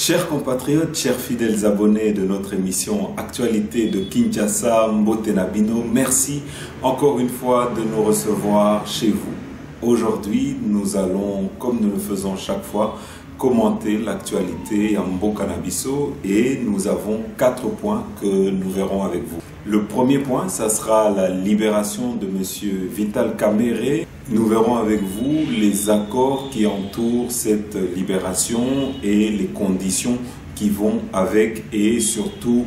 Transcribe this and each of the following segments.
Chers compatriotes, chers fidèles abonnés de notre émission Actualité de Kinshasa, Mbote Nabino, merci encore une fois de nous recevoir chez vous. Aujourd'hui, nous allons, comme nous le faisons chaque fois, commenter l'actualité à Mboka Nabiso et nous avons 4 points que nous verrons avec vous. Le premier point, ça sera la libération de M. Vital Kamerhe. Nous verrons avec vous les accords qui entourent cette libération et les conditions qui vont avec et surtout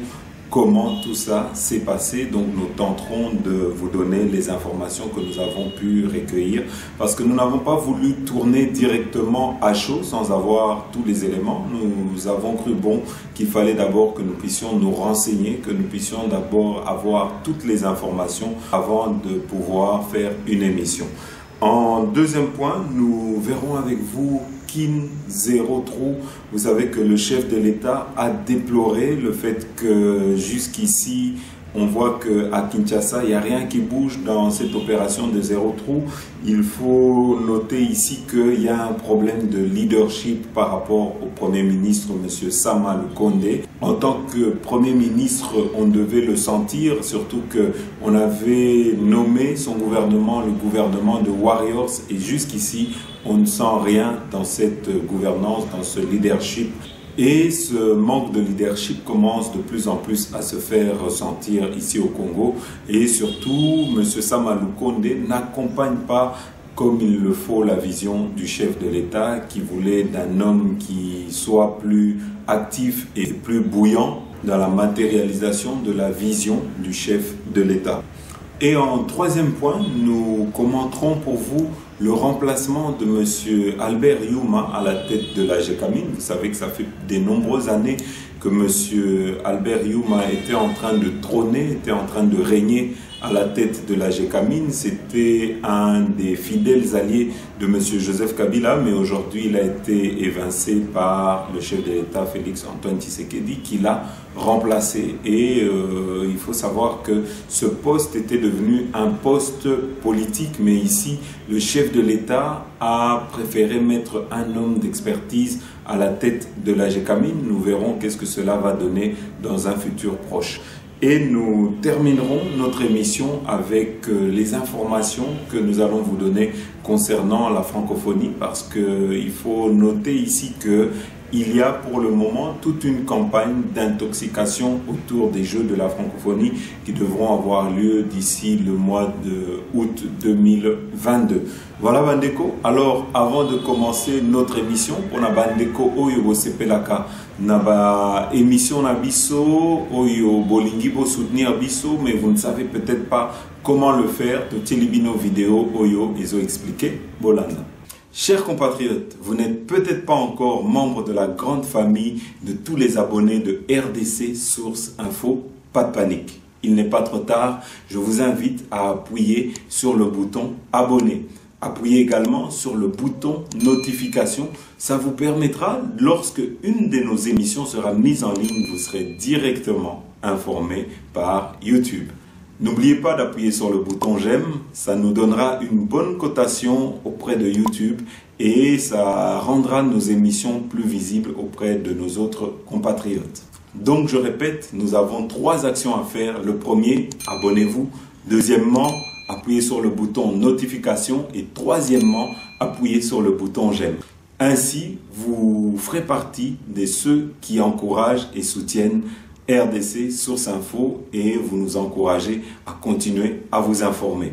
comment tout ça s'est passé. Donc nous tenterons de vous donner les informations que nous avons pu recueillir parce que nous n'avons pas voulu tourner directement à chaud sans avoir tous les éléments. Nous avons cru bon qu'il fallait d'abord que nous puissions nous renseigner, que nous puissions d'abord avoir toutes les informations avant de pouvoir faire une émission. En deuxième point, nous verrons avec vous Kin Zéro Trou. Vous savez que le chef de l'État a déploré le fait que jusqu'ici, on voit qu'à Kinshasa, il n'y a rien qui bouge dans cette opération de Zéro Trou. Il faut noter ici qu'il y a un problème de leadership par rapport au Premier ministre, M. Sama Lukonde. En tant que Premier ministre, on devait le sentir, surtout qu'on avait nommé son gouvernement, le gouvernement de Warriors, et jusqu'ici, on ne sent rien dans cette gouvernance, dans ce leadership. Et ce manque de leadership commence de plus en plus à se faire ressentir ici au Congo. Et surtout, M. Sama Lukonde n'accompagne pas comme il le faut la vision du chef de l'État qui voulait d'un homme qui soit plus actif et plus bouillant dans la matérialisation de la vision du chef de l'État. Et en troisième point, nous commenterons pour vous le remplacement de M. Albert Youma à la tête de la GECAMIN. Vous savez que ça fait de nombreuses années que M. Albert Youma était en train de trôner, était en train de régner à la tête de la GECAMIN. C'était un des fidèles alliés de M. Joseph Kabila, mais aujourd'hui il a été évincé par le chef de l'État Félix Antoine Tshisekedi qui l'a remplacé. Et il faut savoir que ce poste était devenu un poste politique, mais ici le chef de l'État a préféré mettre un homme d'expertise à la tête de la GECAMIN. Nous verrons qu'est-ce que cela va donner dans un futur proche. Et nous terminerons notre émission avec les informations que nous allons vous donner concernant la francophonie, parce qu'il faut noter ici qu'il y a pour le moment toute une campagne d'intoxication autour des Jeux de la francophonie qui devront avoir lieu d'ici le mois d'août 2022. Voilà Bandeko. Alors avant de commencer notre émission, pour na Bandeko Oyo Sepelaka, na émission na biso Oyo Bolingi bo soutenir biso, mais vous ne savez peut-être pas comment le faire. Tout Tilibino vidéo Oyo ils ont expliqué. Bolanda. Chers compatriotes, vous n'êtes peut-être pas encore membre de la grande famille de tous les abonnés de RDC Source Info. Pas de panique, il n'est pas trop tard. Je vous invite à appuyer sur le bouton abonner. Appuyez également sur le bouton notification. Ça vous permettra, lorsque une de nos émissions sera mise en ligne, vous serez directement informé par YouTube. N'oubliez pas d'appuyer sur le bouton j'aime, ça nous donnera une bonne cotation auprès de YouTube et ça rendra nos émissions plus visibles auprès de nos autres compatriotes. Donc je répète, nous avons 3 actions à faire. Le premier, abonnez-vous. Deuxièmement, appuyez sur le bouton notification et troisièmement, appuyez sur le bouton j'aime. Ainsi, vous ferez partie de ceux qui encouragent et soutiennent RDC Source Info et vous nous encouragez à continuer à vous informer.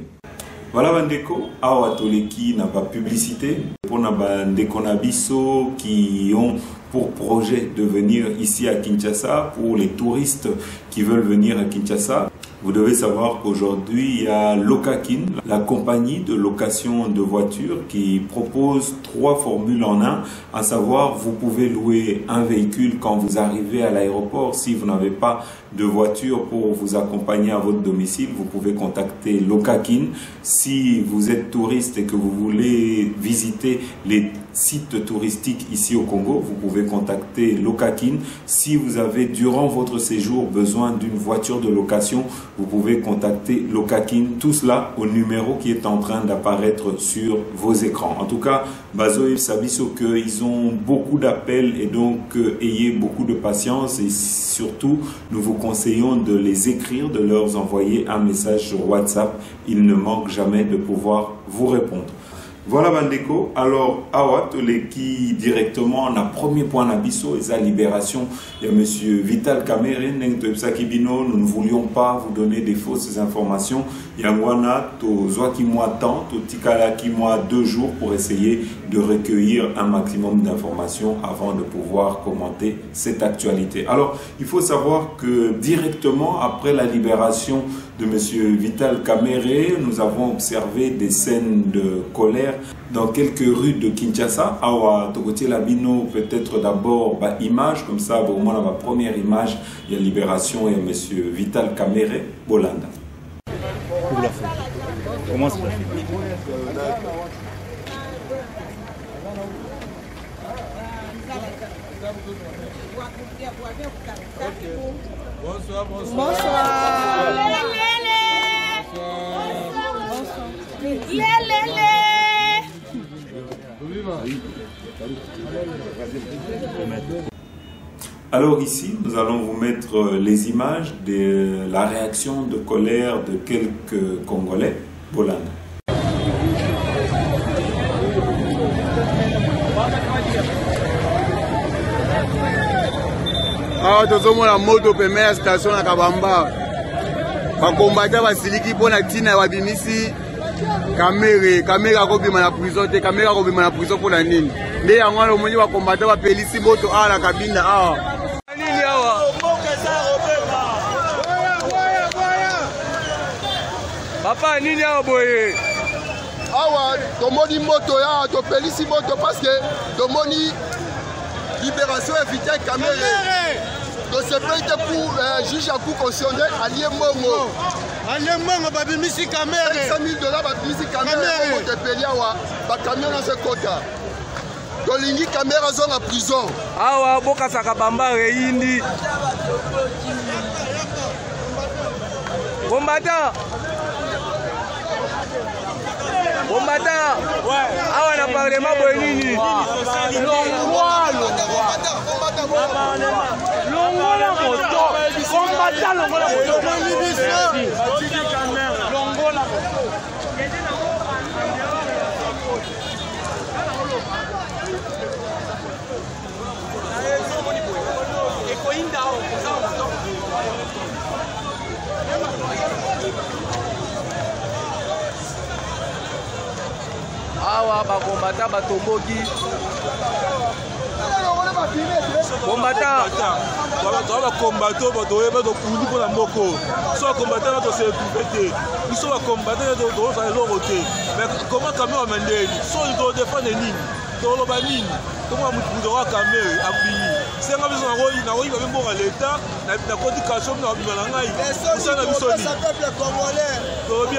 Voilà Bandeko, awa toleki na ba publicité pour na Bandeko Nabiso qui ont pour projet de venir ici à Kinshasa, pour les touristes qui veulent venir à Kinshasa. Vous devez savoir qu'aujourd'hui, il y a Lokakin, la compagnie de location de voitures qui propose 3 formules en 1, à savoir vous pouvez louer un véhicule quand vous arrivez à l'aéroport si vous n'avez pas de voitures pour vous accompagner à votre domicile, vous pouvez contacter Lokakin. Si vous êtes touriste et que vous voulez visiter les sites touristiques ici au Congo, vous pouvez contacter Lokakin. Si vous avez durant votre séjour besoin d'une voiture de location, vous pouvez contacter Lokakin. Tout cela au numéro qui est en train d'apparaître sur vos écrans. En tout cas, Bazoï Sabiso qu'ils ont beaucoup d'appels et donc ayez beaucoup de patience et surtout nous vous conseillons de les écrire, de leur envoyer un message sur WhatsApp. Ils ne manquent jamais de pouvoir vous répondre. Voilà Bandeko, alors Awat qui directement na premier point nabiso et sa libération, il y a monsieur Vital Kamerhe nous ne voulions pas vous donner des fausses informations. Yangwana to Zwaki moi temps, to Tikalaki moi 2 jours pour essayer de recueillir un maximum d'informations avant de pouvoir commenter cette actualité. Alors, il faut savoir que directement après la libération de monsieur Vital Kamerhe, nous avons observé des scènes de colère dans quelques rues de Kinshasa. Awa Tokotie Labino, peut-être d'abord image, comme ça, au moins la première image, il y a libération et monsieur Vital Kamerhe, Bolanda. Pour la photo. Comment c'est la photo? Bonsoir, bonsoir. Bonsoir. Alors ici, nous allons vous mettre les images de la réaction de colère de quelques Congolais. Bolanda. Ah, tozomo la moto pembe la station na Kabamba. Bakombata basiliki pona tina babimisi Kamerhe akobima na prison te, Kamerhe akobima na prison pona nini? Nde yango lo moni bakombata bapelisi moto ala kabinda awa. Nini awa? Papa nini awa boye? Awa tomoni moto ya topelisi moto parce que tomoni libération et Vital Kamerhe. Donc c'est pas pour juge à coup constitutionnel allié Mongo. Allié Mongo babimisi Kamerhe. 500 000 $ babimisi Kamerhe pour te payer awa ba camion dans ce quota. Tolingi Kamerhe sont en prison. Awa boka sakabamba reindi. Combattant. Combattant. Ouais. Awa na parlement boy nini? Longwa. Longola moto. Combattant longola moto. Longola. Awa bakombata batomboki kombata bakombato batoyeba tokundi mpona moko so bakombata batosepube te biso bakombata tozala eloko te mais koma Kamerhe amendeli so todefande nini toloba nini tomona mutu wa Kamerhe abini senga biso nakoyiba mpe mboka leta nakoti kaso na babima na ngai osana biso nini tolobi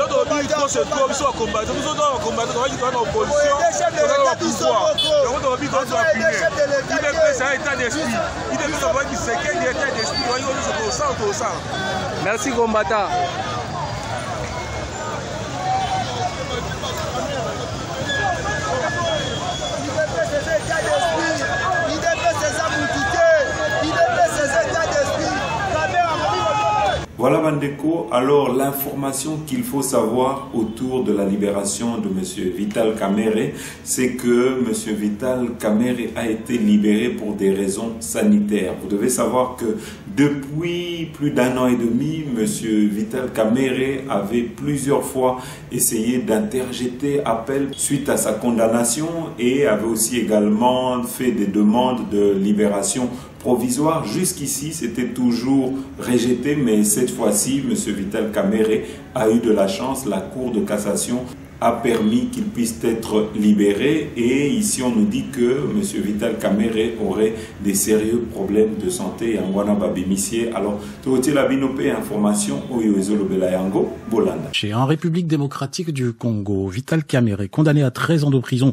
tosetro biso bakombata biso to bakombata tobaki toza na opposition toza na bapouvoir yango tolobi tozapine idepesa état d'esprit idepesa baki sekeli état d'esprit toyaki biso tosala. Merci combattant. Voilà Bandeko, alors l'information qu'il faut savoir autour de la libération de M. Vital Kamerhe, c'est que M. Vital Kamerhe a été libéré pour des raisons sanitaires. Vous devez savoir que depuis plus d'1 an et demi, M. Vital Kamerhe avait plusieurs fois essayé d'interjeter appel suite à sa condamnation et avait aussi également fait des demandes de libération provisoire. Jusqu'ici, c'était toujours rejeté, mais cette fois-ci, M. Vital Kamerhe a eu de la chance. La Cour de cassation a permis qu'il puisse être libéré. Et ici, on nous dit que M. Vital Kamerhe aurait des sérieux problèmes de santé. Alors, information en République démocratique du Congo, Vital Kamerhe, condamné à 13 ans de prison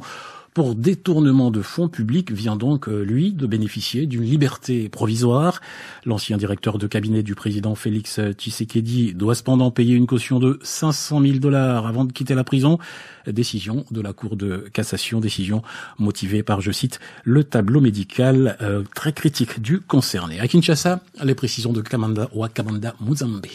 pour détournement de fonds publics, vient donc, lui, de bénéficier d'une liberté provisoire. L'ancien directeur de cabinet du président Félix Tshisekedi doit cependant payer une caution de 500 000 $ avant de quitter la prison. Décision de la Cour de cassation, décision motivée par, je cite, le tableau médical très critique du concerné. À Kinshasa, les précisions de Wakamanda Muzambe.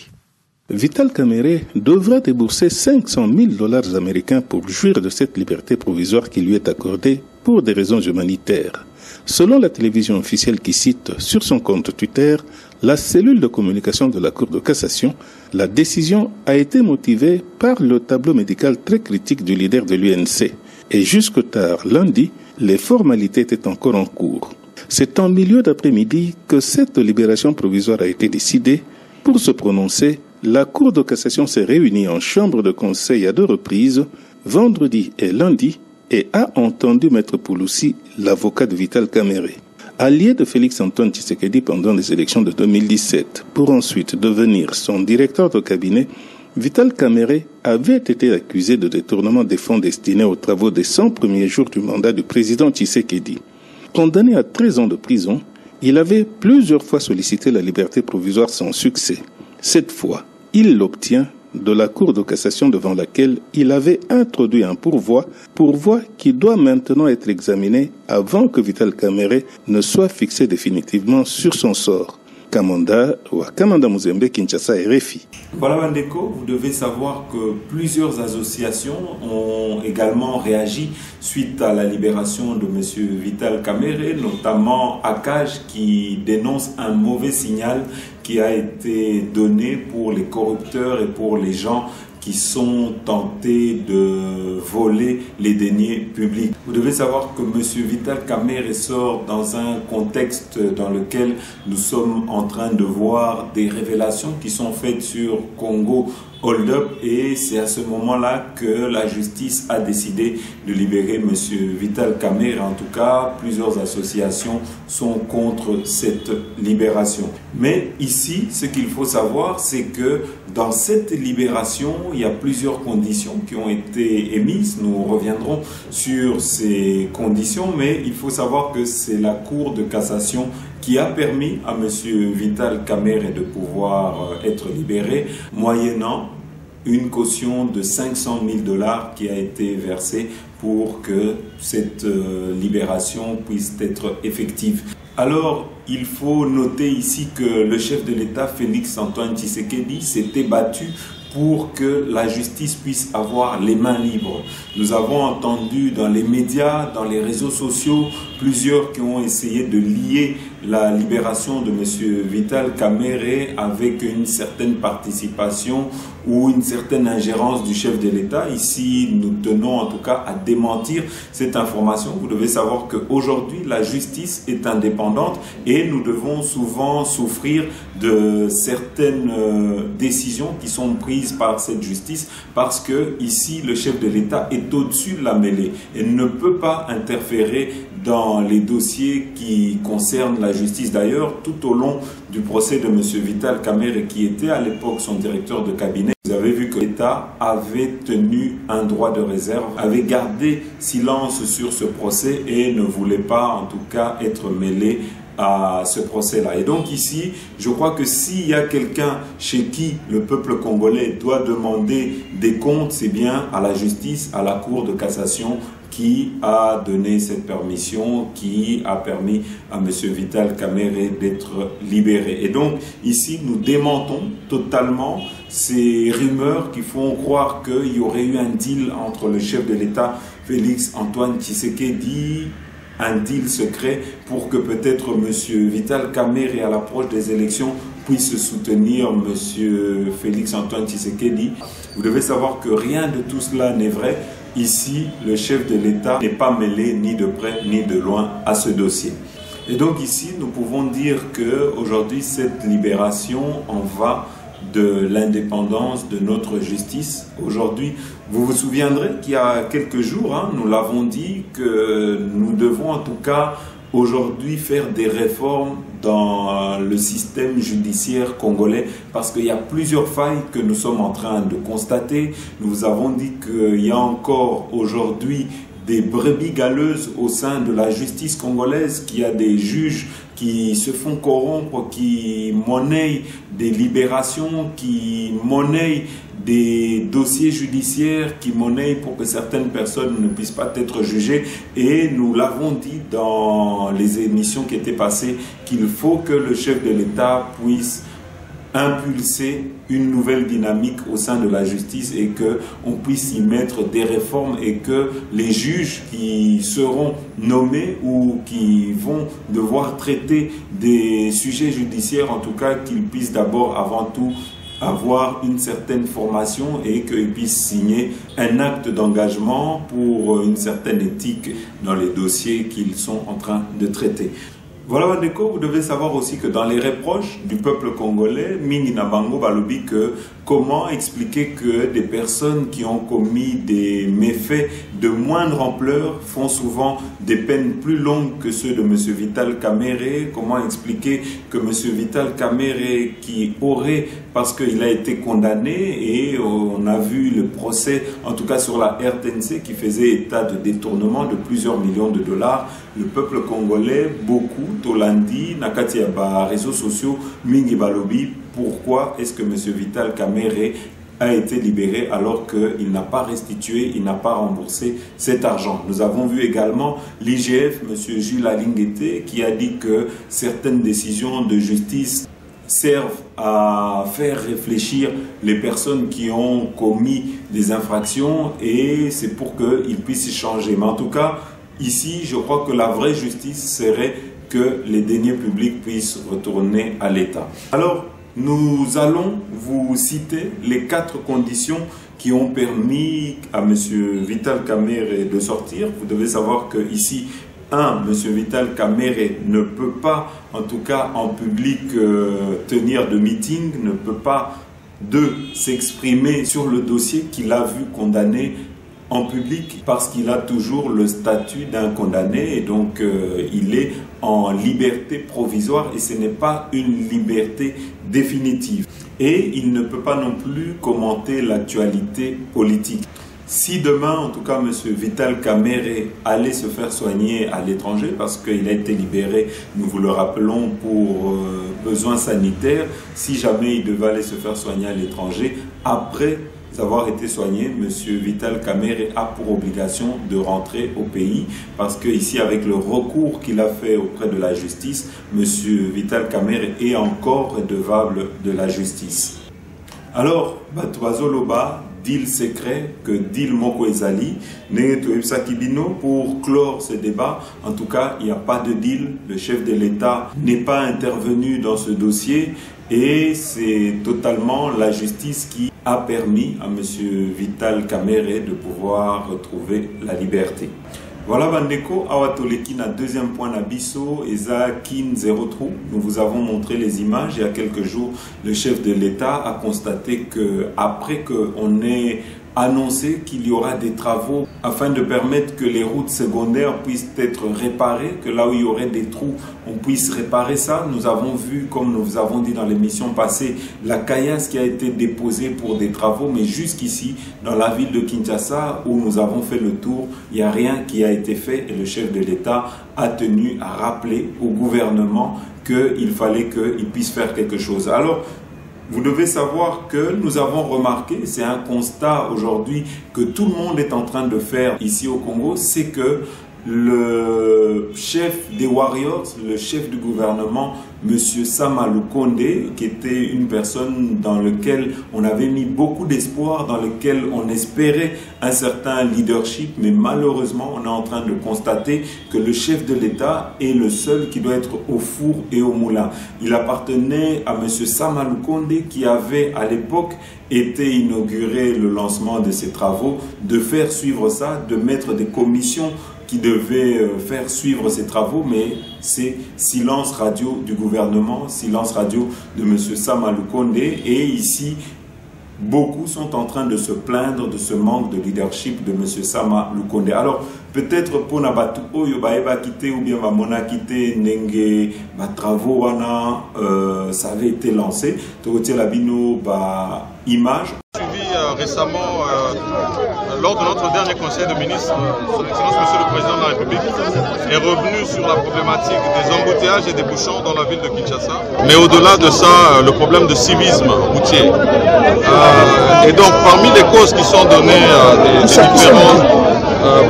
Vital Kamerhe devra débourser 500 000 $ américains pour jouir de cette liberté provisoire qui lui est accordée pour des raisons humanitaires. Selon la télévision officielle qui cite sur son compte Twitter la cellule de communication de la Cour de cassation, la décision a été motivée par le tableau médical très critique du leader de l'UNC. Et jusque tard lundi, les formalités étaient encore en cours. C'est en milieu d'après-midi que cette libération provisoire a été décidée. Pour se prononcer, la Cour de cassation s'est réunie en chambre de conseil à 2 reprises, vendredi et lundi, et a entendu Maître Pouloussi, l'avocat de Vital Kamerhe. Allié de Félix-Antoine Tshisekedi pendant les élections de 2017, pour ensuite devenir son directeur de cabinet, Vital Kamerhe avait été accusé de détournement des fonds destinés aux travaux des 100 premiers jours du mandat du président Tshisekedi. Condamné à 13 ans de prison, il avait plusieurs fois sollicité la liberté provisoire sans succès. Cette fois, il l'obtient de la Cour de cassation devant laquelle il avait introduit un pourvoi qui doit maintenant être examiné avant que Vital Kamerhe ne soit fixé définitivement sur son sort. Kamanda Muzembe, Kinshasa, RFI. Voilà Bandeko, vous devez savoir que plusieurs associations ont également réagi suite à la libération de M. Vital Kamerhe, notamment ACAJ qui dénonce un mauvais signal qui a été donné pour les corrupteurs et pour les gens qui sont tentés de voler les deniers publics. Vous devez savoir que M. Vital Kamerhe sort dans un contexte dans lequel nous sommes en train de voir des révélations qui sont faites sur Congo Hold Up, et c'est à ce moment-là que la justice a décidé de libérer M. Vital Kamerhe. En tout cas, plusieurs associations sont contre cette libération. Mais ici, ce qu'il faut savoir, c'est que dans cette libération, il y a plusieurs conditions qui ont été émises. Nous reviendrons sur ces conditions, mais il faut savoir que c'est la Cour de cassation qui a permis à M. Vital Kamerhe de pouvoir être libéré, moyennant une caution de 500 000 $ qui a été versée pour que cette libération puisse être effective. Alors, il faut noter ici que le chef de l'État, Félix-Antoine Tshisekedi, s'était battu pour que la justice puisse avoir les mains libres. Nous avons entendu dans les médias, dans les réseaux sociaux, plusieurs qui ont essayé de lier la libération de M. Vital Kamerhe avec une certaine participation ou une certaine ingérence du chef de l'État. Ici, nous tenons en tout cas à démentir cette information. Vous devez savoir qu'aujourd'hui, la justice est indépendante et nous devons souvent souffrir de certaines décisions qui sont prises par cette justice parce que ici, le chef de l'État est au-dessus de la mêlée et ne peut pas interférer dans les dossiers qui concernent la justice. D'ailleurs, tout au long du procès de M. Vital Kamerhe, qui était à l'époque son directeur de cabinet, vous avez vu que l'État avait tenu un droit de réserve, avait gardé silence sur ce procès et ne voulait pas en tout cas être mêlé à ce procès-là. Et donc ici, je crois que s'il y a quelqu'un chez qui le peuple congolais doit demander des comptes, c'est bien à la justice, à la Cour de cassation, qui a donné cette permission, qui a permis à M. Vital Kamerhe d'être libéré. Et donc, ici, nous démentons totalement ces rumeurs qui font croire qu'il y aurait eu un deal entre le chef de l'État, Félix-Antoine Tshisekedi, un deal secret pour que peut-être M. Vital Kamerhe, à l'approche des élections, puisse soutenir M. Félix-Antoine Tshisekedi. Vous devez savoir que rien de tout cela n'est vrai. Ici, le chef de l'État n'est pas mêlé ni de près ni de loin à ce dossier. Et donc ici, nous pouvons dire qu'aujourd'hui, cette libération en va de l'indépendance de notre justice. Aujourd'hui, vous vous souviendrez qu'il y a quelques jours, nous l'avons dit, que nous devons en tout cas aujourd'hui faire des réformes dans le système judiciaire congolais parce qu'il y a plusieurs failles que nous sommes en train de constater. Nous avons dit qu'il y a encore aujourd'hui des brebis galeuses au sein de la justice congolaise, qu'il y a des juges qui se font corrompre, qui monnaient des libérations, qui monnaient des dossiers judiciaires, qui monnaient pour que certaines personnes ne puissent pas être jugées. Et nous l'avons dit dans les émissions qui étaient passées qu'il faut que le chef de l'État puisse impulser une nouvelle dynamique au sein de la justice et que on puisse y mettre des réformes et que les juges qui seront nommés ou qui vont devoir traiter des sujets judiciaires, en tout cas qu'ils puissent d'abord avant tout avoir une certaine formation et qu'ils puissent signer un acte d'engagement pour une certaine éthique dans les dossiers qu'ils sont en train de traiter. Voilà, Bandeko, vous devez savoir aussi que dans les reproches du peuple congolais, Mingi Nabango balobi que comment expliquer que des personnes qui ont commis des méfaits de moindre ampleur font souvent des peines plus longues que ceux de M. Vital Kamerhe. Comment expliquer que M. Vital Kamerhe, qui aurait, parce qu'il a été condamné, et on a vu le procès, en tout cas sur la RTNC, qui faisait état de détournement de plusieurs millions de dollars, le peuple congolais, beaucoup, Tolandi, Nakati Yaba, réseaux sociaux, Mingi Balobi, pourquoi est-ce que M. Vital Kamerhe a été libéré alors qu'il n'a pas restitué, il n'a pas remboursé cet argent. Nous avons vu également l'IGF, M. Jules Alinguete, qui a dit que certaines décisions de justice servent à faire réfléchir les personnes qui ont commis des infractions et c'est pour qu'ils puissent changer. Mais en tout cas, ici, je crois que la vraie justice serait que les deniers publics puissent retourner à l'État. Alors, nous allons vous citer les 4 conditions qui ont permis à M. Vital Kamerhe de sortir. Vous devez savoir que ici, M. Vital Kamerhe ne peut pas, en tout cas en public, tenir de meeting, ne peut pas s'exprimer sur le dossier qu'il a vu condamné en public parce qu'il a toujours le statut d'un condamné et donc il est en liberté provisoire et ce n'est pas une liberté définitive. Et il ne peut pas non plus commenter l'actualité politique. Si demain, en tout cas, M. Vital Kamerhe allait se faire soigner à l'étranger parce qu'il a été libéré, nous vous le rappelons, pour besoins sanitaires, si jamais il devait aller se faire soigner à l'étranger, après avoir été soigné, M. Vital Kamerhe a pour obligation de rentrer au pays parce que ici, avec le recours qu'il a fait auprès de la justice, M. Vital Kamerhe est encore redevable de la justice. Alors, Batouazoloba, deal secret, que deal Moko Ezali, pour clore ce débat. En tout cas, il n'y a pas de deal. Le chef de l'État n'est pas intervenu dans ce dossier et c'est totalement la justice qui a permis à M. Vital Kamerhe de pouvoir retrouver la liberté. Voilà Bandeko, Awatoleki na deuxième point Nabiso, Eza Kin Zero Trou. Nous vous avons montré les images. Il y a quelques jours, le chef de l'État a constaté que après qu'on ait annoncé qu'il y aura des travaux afin de permettre que les routes secondaires puissent être réparées, que là où il y aurait des trous, on puisse réparer ça. Nous avons vu, comme nous vous avons dit dans l'émission passée, la caillasse qui a été déposée pour des travaux, mais jusqu'ici, dans la ville de Kinshasa, où nous avons fait le tour, il n'y a rien qui a été fait et le chef de l'État a tenu à rappeler au gouvernement qu'il fallait qu'il puisse faire quelque chose. Alors, vous devez savoir que nous avons remarqué, c'est un constat aujourd'hui que tout le monde est en train de faire ici au Congo, c'est que le chef des Warriors, le chef du gouvernement, M. Sama Lukonde, qui était une personne dans laquelle on avait mis beaucoup d'espoir, dans laquelle on espérait un certain leadership, mais malheureusement on est en train de constater que le chef de l'État est le seul qui doit être au four et au moulin. Il appartenait à M. Sama Lukonde qui avait à l'époque été inauguré le lancement de ces travaux, de faire suivre ça, de mettre des commissions qui devait faire suivre ces travaux, mais c'est silence radio du gouvernement, silence radio de M. Sama Lukonde. Et ici, beaucoup sont en train de se plaindre de ce manque de leadership de M. Sama Lukonde. Alors, peut-être pour Nabatu Oyo Baeba quitté ou bien Mamona quitté Nenge travaux ça avait été lancé. Torotier Labino image. Suivi récemment lors de notre dernier conseil de ministres, son Excellence Monsieur le Président de la République est revenu sur la problématique des embouteillages et des bouchons dans la ville de Kinshasa. Mais au-delà de ça, le problème de civisme routier. Et donc parmi les causes qui sont données des différents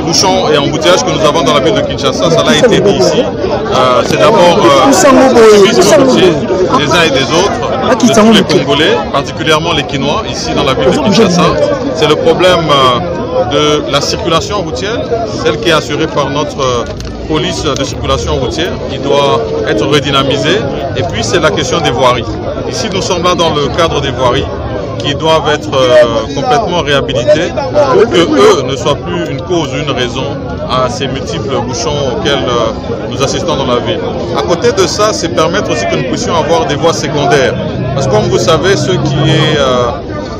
bouchons et embouteillages que nous avons dans la ville de Kinshasa, ça a été dit ici. C'est d'abord le civisme routier des uns et des autres, de tous les Congolais, particulièrement les Kinois, ici dans la ville de Kinshasa. C'est le problème de la circulation routière, celle qui est assurée par notre police de circulation routière, qui doit être redynamisée. Et puis c'est la question des voiries. Ici nous sommes là dans le cadre des voiries qui doivent être complètement réhabilités pour que eux ne soient plus une cause ou une raison à ces multiples bouchons auxquels nous assistons dans la ville. À côté de ça, c'est permettre aussi que nous puissions avoir des voies secondaires. Parce que comme vous savez, ce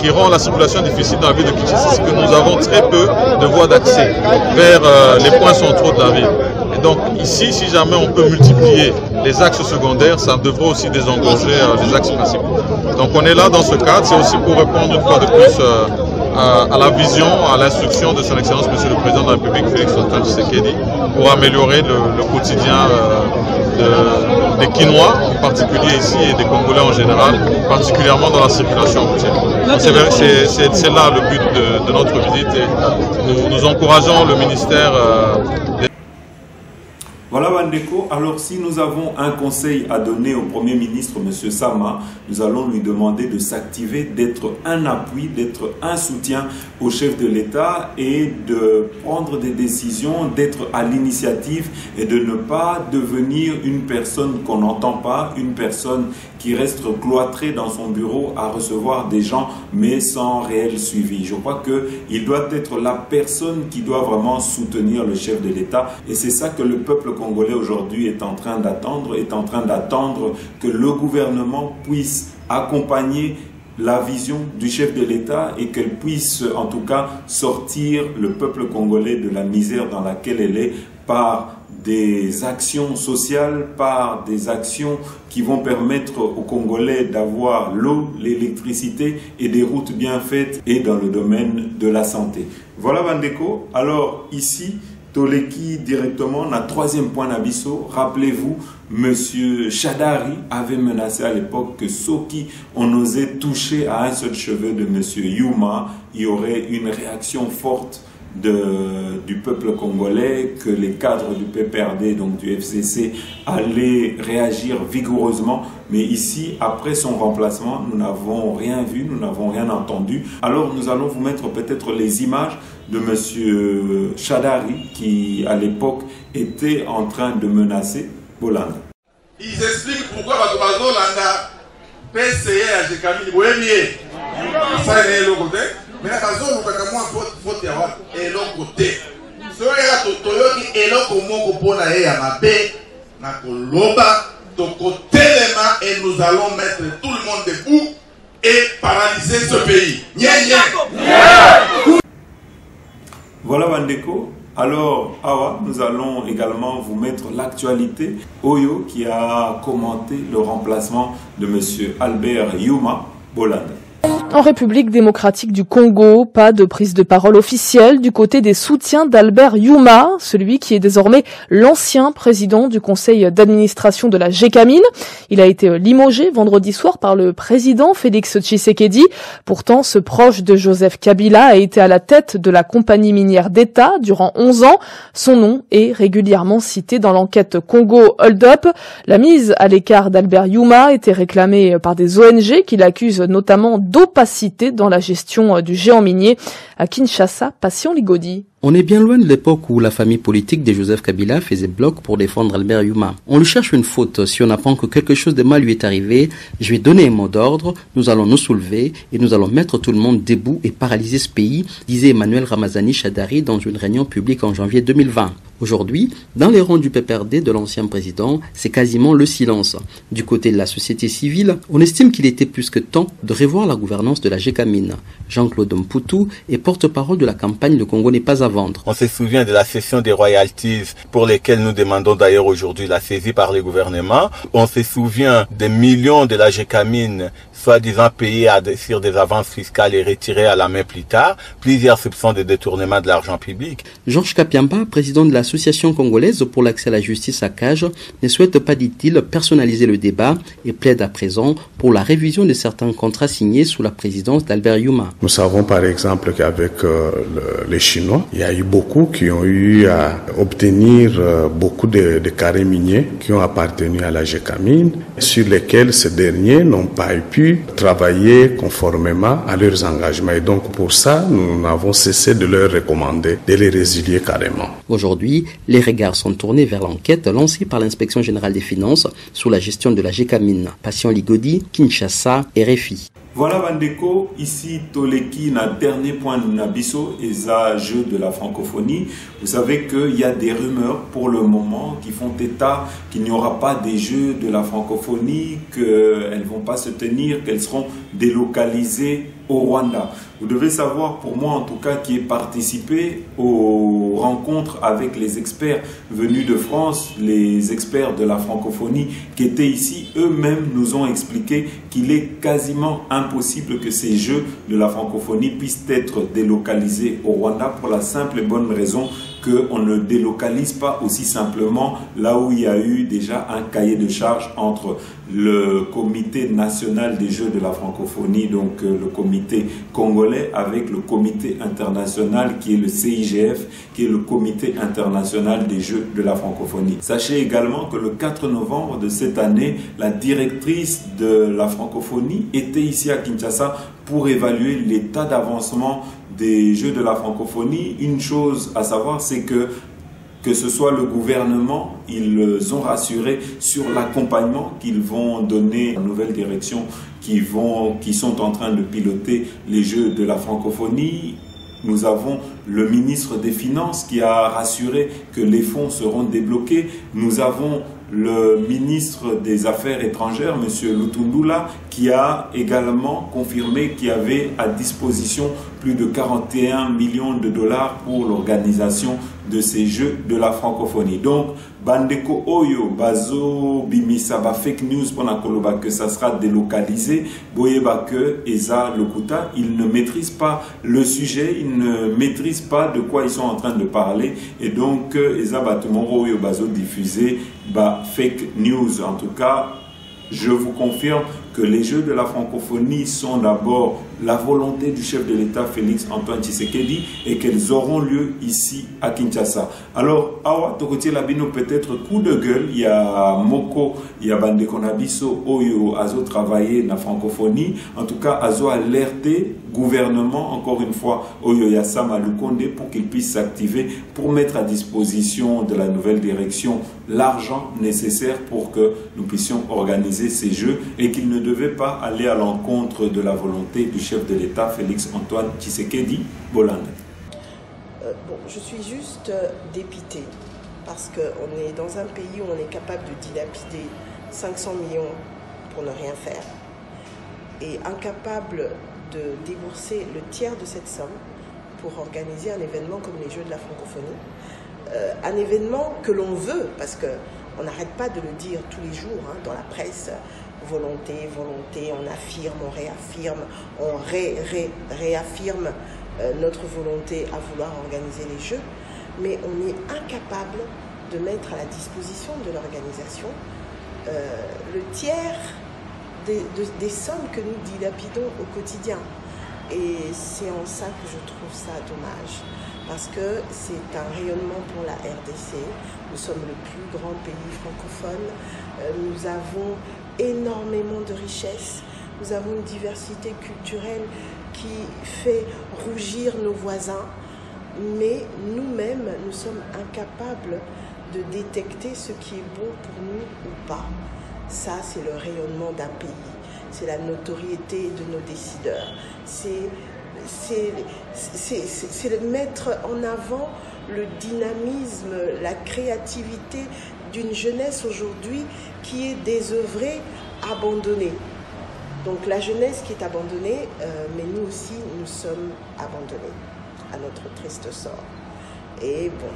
qui rend la circulation difficile dans la ville de Kinshasa, c'est que nous avons très peu de voies d'accès vers les points centraux de la ville. Et donc ici, si jamais on peut multiplier les axes secondaires, ça devrait aussi désengorger les axes principaux. Donc on est là dans ce cadre, c'est aussi pour répondre une fois de plus à la vision, à l'instruction de son Excellence Monsieur le Président de la République, Félix-Antoine Tshisekedi, pour améliorer le quotidien des Kinois, en particulier ici, et des Congolais en général, particulièrement dans la circulation routière. C'est là le but de notre visite et nous encourageons le ministère Voilà Bandeko, alors si nous avons un conseil à donner au Premier ministre, M. Sama, nous allons lui demander de s'activer, d'être un appui, d'être un soutien au chef de l'État et de prendre des décisions, d'être à l'initiative et de ne pas devenir une personne qu'on n'entend pas, une personne qui reste cloîtrée dans son bureau à recevoir des gens mais sans réel suivi. Je crois qu'il doit être la personne qui doit vraiment soutenir le chef de l'État et c'est ça que le peuple congolais aujourd'hui est en train d'attendre, que le gouvernement puisse accompagner la vision du chef de l'État et qu'elle puisse en tout cas sortir le peuple congolais de la misère dans laquelle elle est par des actions sociales, par des actions qui vont permettre aux Congolais d'avoir l'eau, l'électricité et des routes bien faites et dans le domaine de la santé. Voilà Bandeko, alors ici, Toleki directement, na troisième point d'Abisso, rappelez-vous, Monsieur Shadari avait menacé à l'époque que ceux qui ont osé toucher à un seul cheveu de Monsieur Yuma, il y aurait une réaction forte du peuple congolais, que les cadres du PPRD, donc du FCC, allaient réagir vigoureusement. Mais ici, après son remplacement, nous n'avons rien vu, nous n'avons rien entendu. Alors nous allons vous mettre peut-être les images de M. Shadari, qui à l'époque était en train de menacer Bolanda. Ils expliquent pourquoi Batobazolanda PCA à Jekamini, vous aimez ça est le côté. Mais la raison pour laquelle moi faut y avoir et l'autre côté. Ce qui est toyoki et l'autre comment qu'on a eu à ma paix, na koloba, de côté les mains et nous allons mettre tout le monde debout et paralyser ce pays. Voilà Bandeko. Alors, Awa, nous allons également vous mettre l'actualité. Oyo qui a commenté le remplacement de M. Albert Yuma Bolanda. En République démocratique du Congo, pas de prise de parole officielle du côté des soutiens d'Albert Yuma, celui qui est désormais l'ancien président du conseil d'administration de la Gécamine. Il a été limogé vendredi soir par le président Félix Tshisekedi. Pourtant, ce proche de Joseph Kabila a été à la tête de la compagnie minière d'État durant 11 ans. Son nom est régulièrement cité dans l'enquête Congo Hold Up. La mise à l'écart d'Albert Yuma était réclamée par des ONG qui l'accusent notamment d'opacité dans la gestion du géant minier. À Kinshasa, Patient Ligodi. On est bien loin de l'époque où la famille politique de Joseph Kabila faisait bloc pour défendre Albert Yuma. On lui cherche une faute. Si on apprend que quelque chose de mal lui est arrivé, je vais donner un mot d'ordre, nous allons nous soulever et nous allons mettre tout le monde debout et paralyser ce pays, disait Emmanuel Ramazani Shadari dans une réunion publique en janvier 2020. Aujourd'hui, dans les rangs du PPRD de l'ancien président, c'est quasiment le silence. Du côté de la société civile, on estime qu'il était plus que temps de revoir la gouvernance de la GECAMIN. Jean-Claude Mputu est porte-parole de la campagne Le Congo n'est pas à vendre. On se souvient de la cession des royalties pour lesquelles nous demandons d'ailleurs aujourd'hui la saisie par les gouvernements. On se souvient des millions de la GECAMIN soi-disant payés sur des avances fiscales et retirés à la main plus tard. Plusieurs soupçons de détournement de l'argent public. Georges Kapiamba, président de l'Association congolaise pour l'accès à la justice à CAGE, ne souhaite pas, dit-il, personnaliser le débat et plaide à présent pour la révision de certains contrats signés sous la présidence d'Albert Yuma. Nous savons par exemple qu'avec les Chinois, il y a eu beaucoup qui ont eu à obtenir beaucoup de carrés miniers qui ont appartenu à la GECAMIN, sur lesquels ces derniers n'ont pas pu travailler conformément à leurs engagements. Et donc pour ça, nous n'avons cessé de leur recommander de les résilier carrément. Aujourd'hui, les regards sont tournés vers l'enquête lancée par l'Inspection générale des finances sous la gestion de la GECAMIN. Patient Ligodi, Kinshasa, RFI. Voilà Bandeko, ici Toleki, notre dernier point de Nabiso et ça jeu de la francophonie. Vous savez qu'il y a des rumeurs pour le moment qui font état qu'il n'y aura pas des jeux de la francophonie, qu'elles ne vont pas se tenir, qu'elles seront délocalisées au Rwanda. Vous devez savoir, pour moi en tout cas, qui ai participé aux rencontres avec les experts venus de France, les experts de la francophonie qui étaient ici, eux-mêmes nous ont expliqué qu'il est quasiment impossible que ces jeux de la francophonie puissent être délocalisés au Rwanda pour la simple et bonne raison qu'on ne délocalise pas aussi simplement là où il y a eu déjà un cahier de charge entre le comité national des jeux de la francophonie, donc le comité congolais, avec le comité international qui est le CIGF, qui est le comité international des jeux de la francophonie. Sachez également que le 4 novembre de cette année, la directrice de la francophonie était ici à Kinshasa pour évaluer l'état d'avancement des jeux de la francophonie. Une chose à savoir, c'est que ce soit le gouvernement, ils ont rassuré sur l'accompagnement qu'ils vont donner à la nouvelle direction qui sont en train de piloter les jeux de la francophonie. Nous avons le ministre des Finances qui a rassuré que les fonds seront débloqués. Nous avons le ministre des Affaires étrangères, M. Lutundula, qui a également confirmé qu'il y avait à disposition plus de 41 millions de dollars pour l'organisation de ces Jeux de la francophonie. Donc, Bandeko Oyo, Bazo, Bimisa, fake news pour Nakoloba que ça sera délocalisé, Boyeba que Eza Lokuta, ils ne maîtrisent pas le sujet, ils ne maîtrisent pas de quoi ils sont en train de parler, et donc Eza Batumoro Oyo, Bazo diffusé, fake news. En tout cas, je vous confirme que les Jeux de la francophonie sont d'abord la volonté du chef de l'État Félix Antoine Tshisekedi et qu'elles auront lieu ici à Kinshasa. Alors, Awa Tokotie Labino, peut-être coup de gueule, il y a Moko, il y a Bandeko Nabiso, Oyo, Azo travailler dans la francophonie. En tout cas, Azo alerté gouvernement, encore une fois, Oyo Yassama Lukonde, pour qu'il puisse s'activer pour mettre à disposition de la nouvelle direction l'argent nécessaire pour que nous puissions organiser ces Jeux et qu'il ne devait pas aller à l'encontre de la volonté du chef de l'État, Félix Antoine Tshisekedi Bolande. Je suis juste dépité parce qu'on est dans un pays où on est capable de dilapider 500 millions pour ne rien faire et incapable de débourser le tiers de cette somme pour organiser un événement comme les Jeux de la francophonie. Un événement que l'on veut, parce qu'on n'arrête pas de le dire tous les jours dans la presse, volonté, volonté, on affirme, on réaffirme, on réaffirme notre volonté à vouloir organiser les Jeux, mais on est incapable de mettre à la disposition de l'organisation le tiers des sommes que nous dilapidons au quotidien. Et c'est en ça que je trouve ça dommage, parce que c'est un rayonnement pour la RDC. Nous sommes le plus grand pays francophone, nous avons énormément de richesses, nous avons une diversité culturelle qui fait rougir nos voisins, mais nous-mêmes, nous sommes incapables de détecter ce qui est bon pour nous ou pas. Ça, c'est le rayonnement d'un pays, c'est la notoriété de nos décideurs, c'est mettre en avant le dynamisme, la créativité d'une jeunesse aujourd'hui qui est désœuvrée, abandonnée. Donc la jeunesse qui est abandonnée, mais nous aussi, nous sommes abandonnés à notre triste sort. Et bon,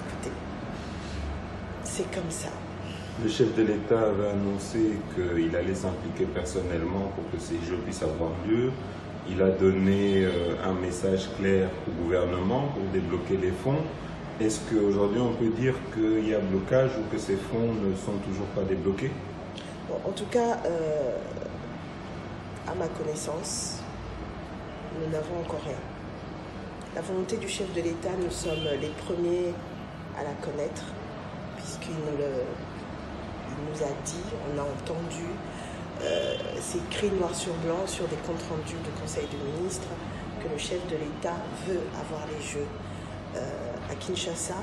écoutez, c'est comme ça. Le chef de l'État avait annoncé qu'il allait s'impliquer personnellement pour que ces Jeux puissent avoir lieu. Il a donné un message clair au gouvernement pour débloquer les fonds. Est-ce qu'aujourd'hui on peut dire qu'il y a blocage ou que ces fonds ne sont toujours pas débloqués? Bon, en tout cas, à ma connaissance, nous n'avons encore rien. La volonté du chef de l'État, nous sommes les premiers à la connaître, puisqu'il nous a dit, on a entendu, c'est écrit noir sur blanc sur des comptes rendus du Conseil des ministres, que le chef de l'État veut avoir les Jeux à Kinshasa.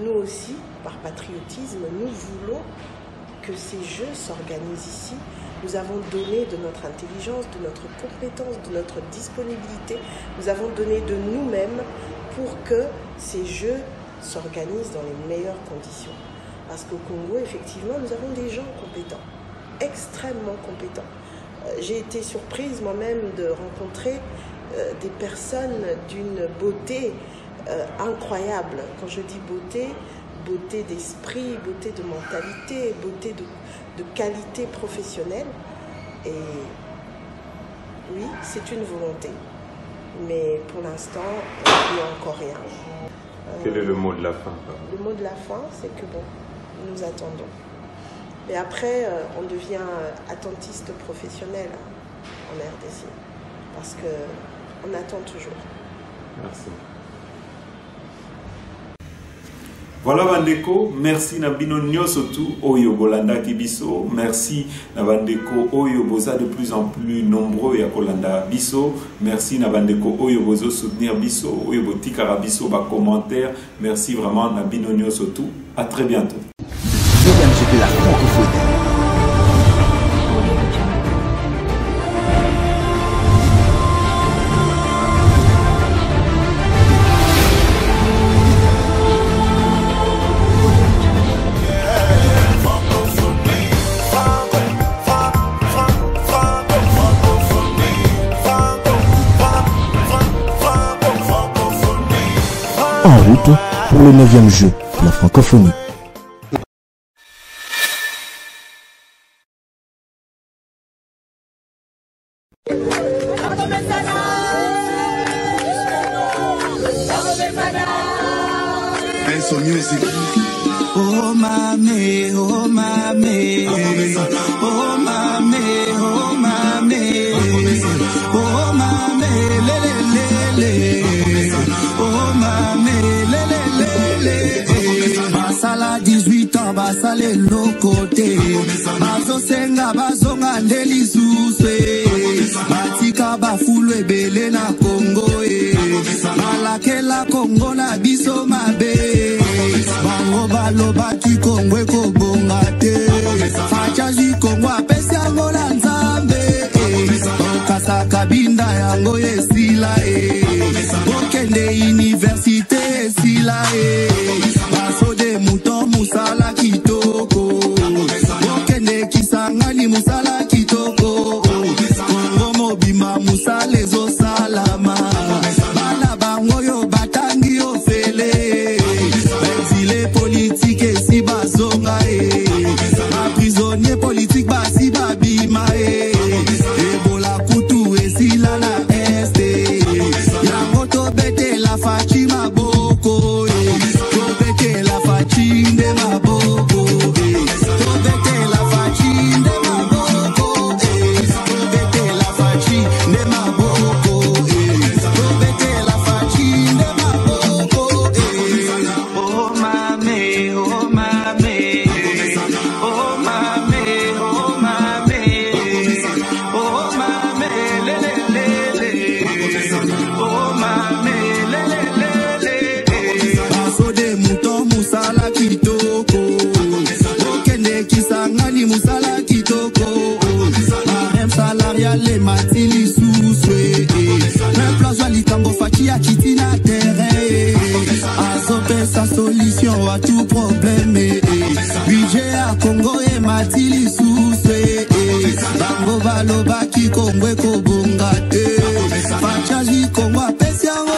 Nous aussi, par patriotisme, nous voulons que ces Jeux s'organisent ici. Nous avons donné de notre intelligence, de notre compétence, de notre disponibilité. Nous avons donné de nous-mêmes pour que ces Jeux s'organisent dans les meilleures conditions. Parce qu'au Congo, effectivement, nous avons des gens compétents, extrêmement compétents. J'ai été surprise moi-même de rencontrer des personnes d'une beauté incroyable. Quand je dis beauté, beauté d'esprit, beauté de mentalité, beauté de qualité professionnelle. Et oui, c'est une volonté. Mais pour l'instant, il n'y a encore rien. Quel est le mot de la fin? Le mot de la fin, c'est que bon, nous attendons. Mais après, on devient attentiste professionnel en RDC. Parce qu'on attend toujours. Merci. Voilà Bandeko, merci Nabino Nyosotu, Oyo Bolanda Kibiso, merci Nabandeko Oyo Boza de plus en plus nombreux à Kolanda Biso, merci Nabandeko Oyo Bozo soutenir Biso, Oyo Botikara Biso, bas commentaire, merci vraiment Nabino Nyosotu, à très bientôt. En route pour le 9e jeu, la francophonie. Oh mamé, oh mamé, oh mamé, oh mamé, oh mamé, lé, oh mamé, lé, basala 18 ans, basale lokote, bazo senga, bazonga ndelisuse, batika bafulu ebele na Congo, malakela Congo na biso mabe. Baloba ki Congo ekobonga te, facha zi Congo apesi yango na Nzambe, okasa kabinda yango esila, okende université esila, baso de mouton musala kitoko, okende Kisangani musala kitoko, Congo mobima musala ezo salama, bana bango yo batangi ofele, politique et si bazonga, prisonnier politique basi tout problème budget ya Congo e matili suse bango baloba ki Congo ekobonga te fachaji Congo apesi yango